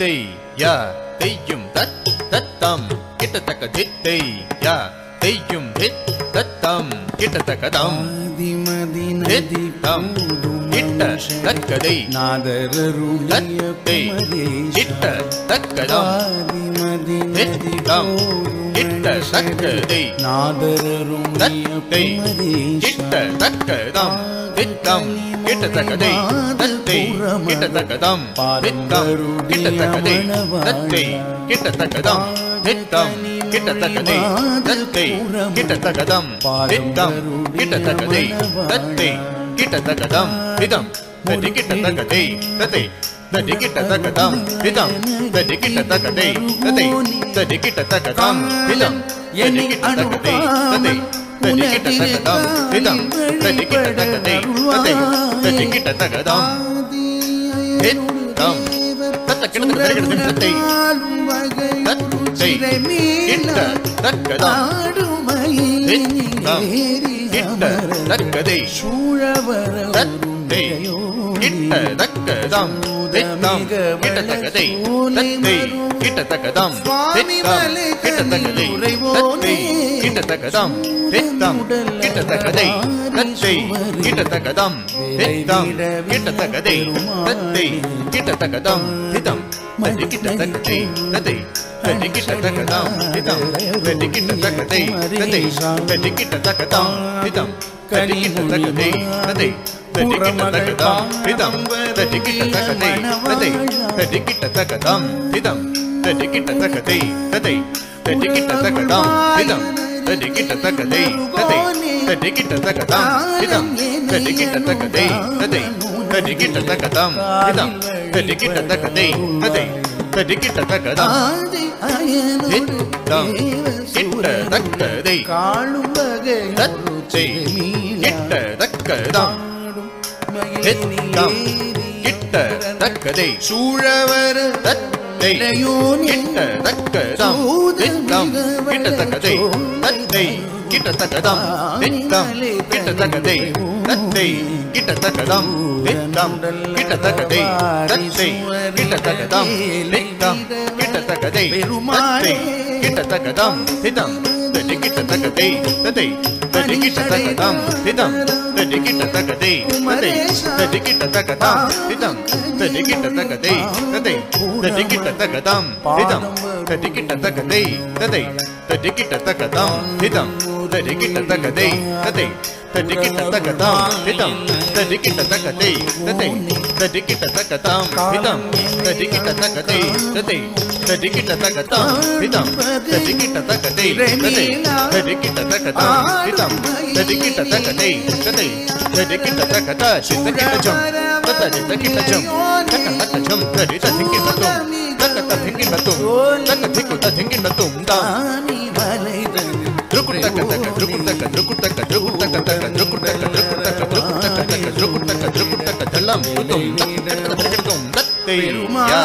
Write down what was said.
தத்தை யா தெய்யும் தத் தத்தம் கிட்டத்தக்க தித்தை யா தெய்யும் தித் தத்தம் கிட்டத்தக்கதம் தித்தம் கிட்ட தக்கதை தத்தை கிட்ட தக்கதம் தித்தம் கிட்ட தக்கதை தத்தை கிட்ட தக்கதம் தித்தம் கிட்ட தக்கதை தத்தை கிட்ட தக்கதம் தித்தம் கிட்ட தக்கதை தத்தை கிட்ட தக்கதம் தித்தம் கிட்ட தக்கதை தத்தை கிட்ட தக்கதம் தித்தம் கிட்ட தக்கதை தத்தை கிட்ட தக்கதம் திதம் தத்தி கிட்ட தக்கதை தத்தை தத்தி கிட்ட தக்கதம் திதம் தத்தி கிட்ட தக்கதை தத்தை தத்தி கிட்ட தக்கதம் திதம் தத்தி கிட்ட தக்கதை தத்தை தத்தி கிட்ட தக்கதம் திதம் தத்தி கிட்ட தக்கதை தத்தை தத்தி கிட்ட தக்கதம் திதம் தத்த கிட்ட தக்கதை தத்தை தத்தை கிட்ட தக்கதம் திதம் கிட்ட தக்கதை தத்தை கிட்ட தக்கதம் தித்தம் கிட்ட தக்கதை தத்தை கிட்ட தக்கதம் தித்தம் கிட்ட தக்கதை தத்தை கிட்ட தக்கதம் தித்தம் கிட்ட தக்கதை தத்தை கிட்ட தக்கதம் தித்தம் கிட்ட தக்கதை தத்தை கிட்ட தக்கதம் தித்தம் தத்தி கிட்ட தக்கதை தத்தை தத்தி கிட்ட தக்கதம் தித்தம் தத்தி கிட்ட தக்கதை தத்தை தத்தி கிட்ட தக்கதம் தித்தம் தத்தி கிட்ட தக்கதை தத்தை தத்தி கிட்ட தக்கதம் திதம் தத்தி கிட்ட தக்கதை தத்தை தத்தி கிட்ட தக்கதம் திதம் தத்தி கிட்ட தக்கதை தத்தை தத்தி கிட்ட தக்கதம் திதம் தத்தி கிட்ட தக்கதை தத்தை தத்தி கிட்ட தக்கதம் திதம் தத்தி கிட்ட தக்கதை தத்தை தத்தி கிட்ட தக்கதம் திதம் தத்தி கிட்ட தக்கதை தத்தை தத்தி கிட்ட தக்கதம் திதம் கிட்ட தக்கதை காளும் வகை தத்தை கிட்ட தக்கதம் தித்தம் கிட்ட தக்கதை சூழவர் தத்தை கிட்ட தக்கதம் தித்தம் கிட்ட தக்கதை தத்தை கிட்ட தக்கதம் தித்தம் கிட்ட தக்கதை தத்தை கிட்ட தக்கதம் தித்தம் கிட்ட தக்கதை தத்தை கிட்ட தக்கதம் தித்தம் கிட்ட தக்கதை தத்தை கிட்ட தக்கதம் திதம் தத்தி கிட்ட தக்கதை தத்தை தத்தி கிட்ட தக்கதம் திதம் தத்தி கிட்ட தக்கதை தத்தை தத்தி கிட்ட தக்கதம் திதம் தத்தி கிட்ட தக்கதை தத்தை தத்தி கிட்ட தக்கதம் திதம் தத்தி கிட்ட தக்கதை தத்தை தத்தி கிட்ட தக்கதம் திதம் தத்தி கிட்ட தக்கதை தத்தை தத்தி கிட்ட தக்கதம் திதம் தத்தி கிட்ட தக்கதை தத்தை தத்தி கிட்ட தக்கதம் திதம் தத்தி கிட்ட தக்கதை தத்தை தத்தி கிட்ட தக்கதம் திதம் தத்தி கிட்ட தக்கதை தத்தை தத்தி கிட்ட தக்கதம் திதம் தத்தி கிட்ட தக்கதை தத்தை தத்தி கிட்ட தக்கத சித்த கிட்ட ஜம் தத்த சித்த கிட்ட ஜம் தக்க தக்க ஜம் தத்தி தத்தி கிட்ட தும் தக்க தத்தி கிட்ட தும் தக்க திக்கு தத்தி கிட்ட தும் தானி வலைத ருக்குட்டக்க தக்க ருக்குட்டக்க ருக்குட்டக்க ருக்குட்டக்க தக்க ருக்குட்டக்க ருக்குட்டக்க ருக்குட்டக்க ருக்குட்டக்க ருக்குட்டக்க தல்லம் தும் தக்க தும் தத்தை யா